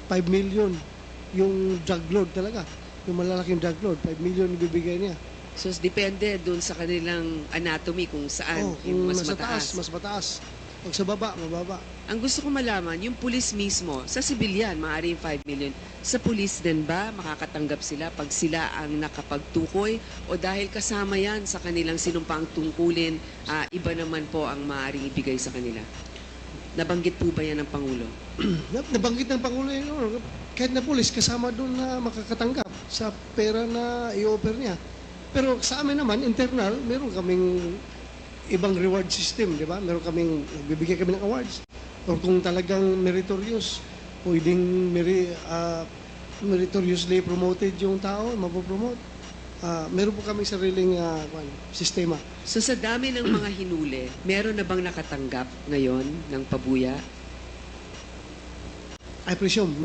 5 million yung drug load talaga. Yung malalaking drug load, 5 million ibibigay niya. So, depende dun sa kanilang anatomy kung saan Kung yung mas nasa mataas. taas, mas mataas. Pag sa baba, mababa. Ang gusto ko malaman, yung pulis mismo, sa sibilyan, maaari yung 5 million. Sa pulis din ba, makakatanggap sila pag sila ang nakapagtukoy? O dahil kasama yan sa kanilang sinumpaang tungkulin, iba naman po ang maaaring ibigay sa kanila? Nabanggit po ba yan ng Pangulo? Nabanggit ng Pangulo yun, kahit na pulis, kasama doon na makakatanggap sa pera na i-offer niya. Pero sa amin naman, internal, meron kaming ibang reward system, di ba? Meron kaming, bibigyan kami ng awards. Or kung talagang meritorious, pwedeng meritoriously promoted yung tao, mapopromote. Meron po kami sariling sistema. So sa dami ng mga hinuli, meron na bang nakatanggap ngayon ng pabuya? I presume,